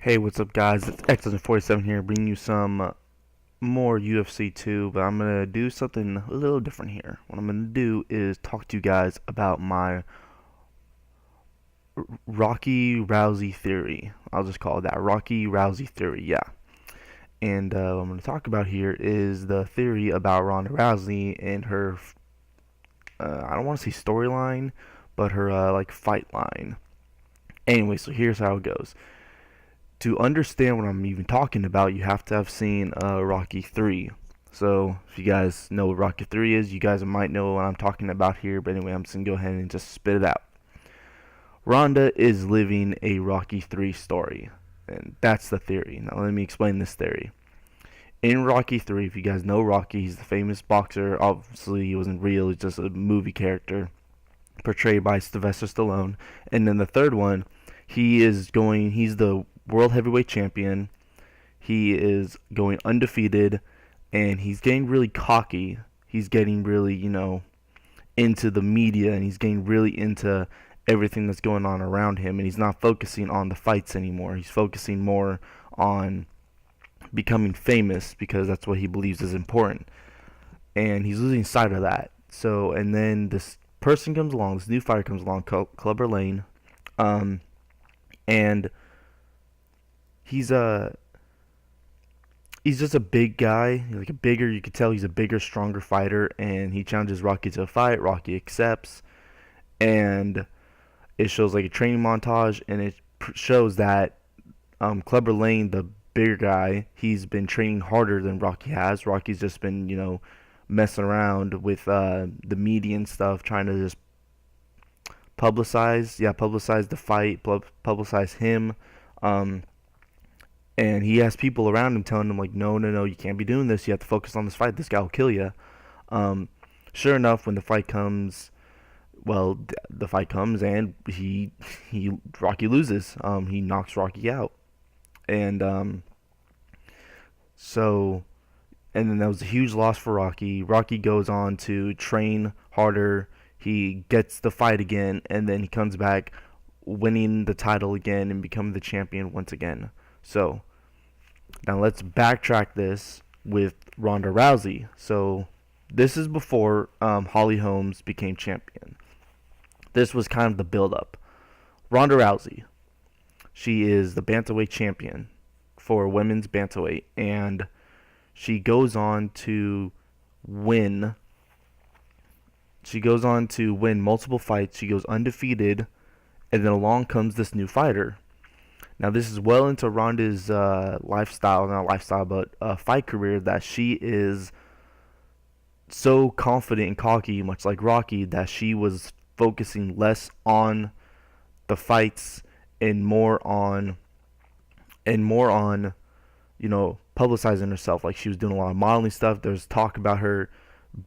Hey, what's up, guys? It's X47 here, bringing you some more UFC 2, but I'm gonna do something a little different here. What I'm gonna do is talk to you guys about my Rocky Rousey theory. I'll just call it that, Rocky Rousey theory, yeah. And what I'm gonna talk about here is the theory about Ronda Rousey and her, I don't want to say storyline, but her like fight line. Anyway, so here's how it goes. To understand what I'm even talking about, you have to have seen Rocky 3. So, if you guys know what Rocky 3 is, you guys might know what I'm talking about here, but anyway, I'm just going to go ahead and just spit it out. Ronda is living a Rocky 3 story, and that's the theory. Now, let me explain this theory. In Rocky 3, if you guys know Rocky, he's the famous boxer. Obviously, he wasn't real, he's just a movie character portrayed by Sylvester Stallone. And then the third one, he's the world heavyweight champion. He is going undefeated, and he's getting really cocky. He's getting really, into the media, and he's getting really into everything that's going on around him, and he's not focusing on the fights anymore. He's focusing more on becoming famous because that's what he believes is important. And he's losing sight of that. So, and then this person comes along, this new fighter comes along, Clubber Lane, and he's just a big guy, like you could tell he's a bigger, stronger fighter, and he challenges Rocky to a fight. Rocky accepts, and it shows like a training montage, and it shows that Clubber Lane, the bigger guy, he's been training harder than Rocky has. Rocky's just been, messing around with the media and stuff, trying to just publicize the fight, publicize him. And he has people around him telling him, like, no, you can't be doing this. You have to focus on this fight. This guy will kill you. Sure enough, when the fight comes, the fight comes, and Rocky loses. He knocks Rocky out. And and then that was a huge loss for Rocky. Rocky goes on to train harder. He gets the fight again, and then he comes back winning the title again and becoming the champion once again. So, now let's backtrack this with Ronda Rousey. So, this is before Holly Holmes became champion. This was kind of the build-up. Ronda Rousey, she is the bantamweight champion for women's bantamweight, and she goes on to win. She goes on to win multiple fights. She goes undefeated, and then along comes this new fighter. Now, this is well into Ronda's fight career, that she is so confident and cocky, much like Rocky, that she was focusing less on the fights and more on publicizing herself. Like, she was doing a lot of modeling stuff. There's talk about her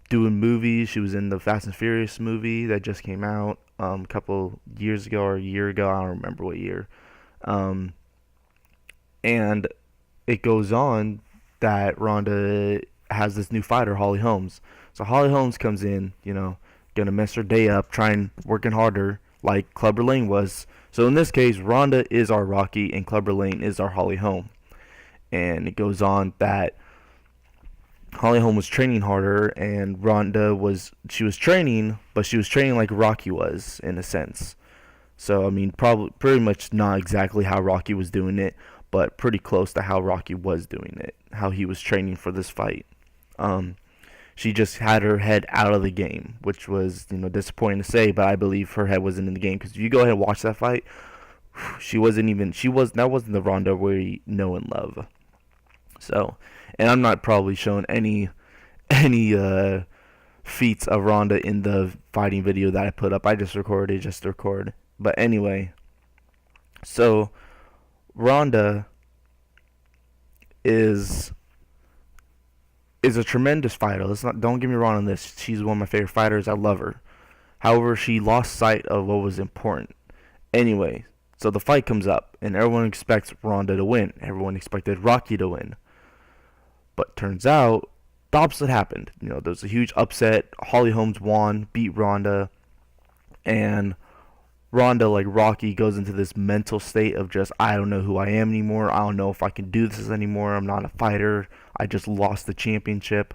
doing movies. She was in the Fast and Furious movie that just came out a couple years ago or a year ago. I don't remember what year. And it goes on that Ronda has this new fighter, Holly Holmes. So Holly Holmes comes in, gonna mess her day up, working harder like Clubber Lane was. So in this case, Ronda is our Rocky and Clubber Lane is our Holly Holm. And it goes on that Holly Holm was training harder, and she was training, but she was training like Rocky was, in a sense. So, I mean, probably pretty much not exactly how Rocky was doing it, but pretty close to how Rocky was doing it, how he was training for this fight. She just had her head out of the game, which was, disappointing to say, but I believe her head wasn't in the game, because if you go ahead and watch that fight, that wasn't the Ronda we know and love. So, and I'm not probably showing any feats of Ronda in the fighting video that I put up. I just recorded just to record. But anyway, so Ronda is a tremendous fighter. Don't get me wrong on this. She's one of my favorite fighters. I love her. However, she lost sight of what was important. Anyway, so the fight comes up, and everyone expects Ronda to win. Everyone expected Rocky to win. But turns out, the opposite happened. There was a huge upset. Holly Holmes won, beat Ronda, and Ronda, like Rocky, goes into this mental state of just, I don't know who I am anymore. I don't know if I can do this anymore. I'm not a fighter. I just lost the championship.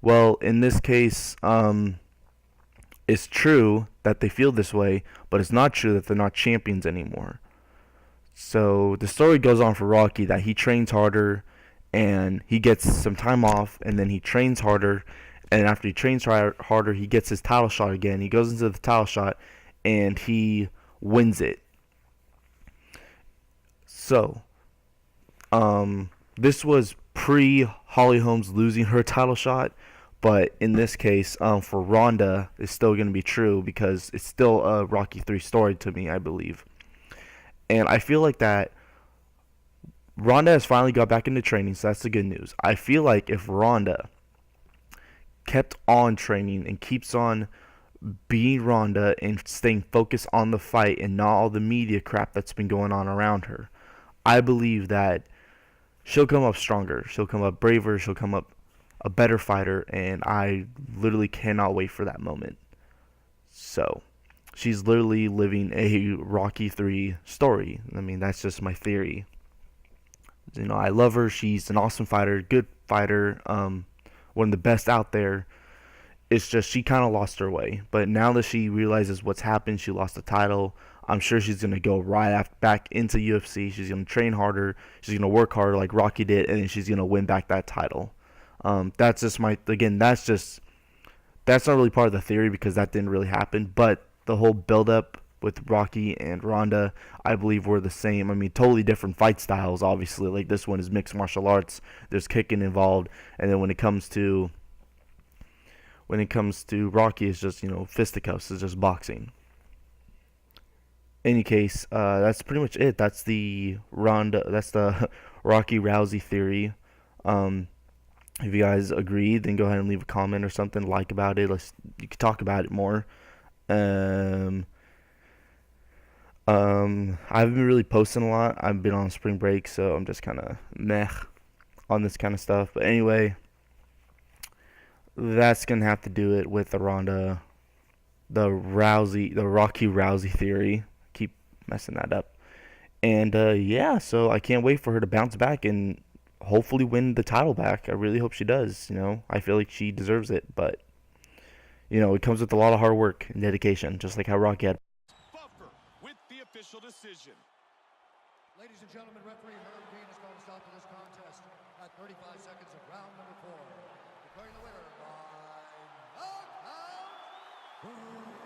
Well, in this case, it's true that they feel this way, but it's not true that they're not champions anymore. So the story goes on for Rocky that he trains harder and he gets some time off, and then he trains harder, and after he trains harder, he gets his title shot again. He goes into the title shot and he wins it. So, this was pre Holly Holmes losing her title shot, but in this case, for Ronda, it's still going to be true because it's still a Rocky 3 story to me, I believe. And I feel like that Ronda has finally got back into training, so that's the good news. I feel like if Ronda kept on training and keeps on being Ronda and staying focused on the fight and not all the media crap that's been going on around her, I believe that she'll come up stronger. She'll come up braver. She'll come up a better fighter, and I literally cannot wait for that moment. So, she's literally living a Rocky 3 story. I mean, that's just my theory. You know, I love her. She's an awesome fighter, good fighter, one of the best out there. It's just she kind of lost her way. But now that she realizes what's happened, she lost the title. I'm sure she's going to go back into UFC. She's going to train harder. She's going to work harder like Rocky did, and then she's going to win back that title. That's just that's not really part of the theory because that didn't really happen. But the whole build-up with Rocky and Ronda, I believe were the same. I mean, totally different fight styles, obviously. Like this one is mixed martial arts. There's kicking involved, and then when it comes to Rocky, it's just fisticuffs. It's just boxing. Any case, that's pretty much it. That's the Ronda. That's the Rocky Rousey theory. If you guys agree, then go ahead and leave a comment or something, like about it. You can talk about it more. Um, I haven't been really posting a lot. I've been on spring break, so I'm just kind of meh on this kind of stuff. But anyway, that's gonna have to do it with the Rocky Rousey theory. Keep messing that up. And yeah, so I can't wait for her to bounce back and hopefully win the title back. I really hope she does. I feel like she deserves it, but it comes with a lot of hard work and dedication, just like how Rocky had. Buffer with the official decision. Ladies and gentlemen, referee Herb Dean has called a stop to this contest at 35 seconds of round number 4. Declaring the winner by knockout.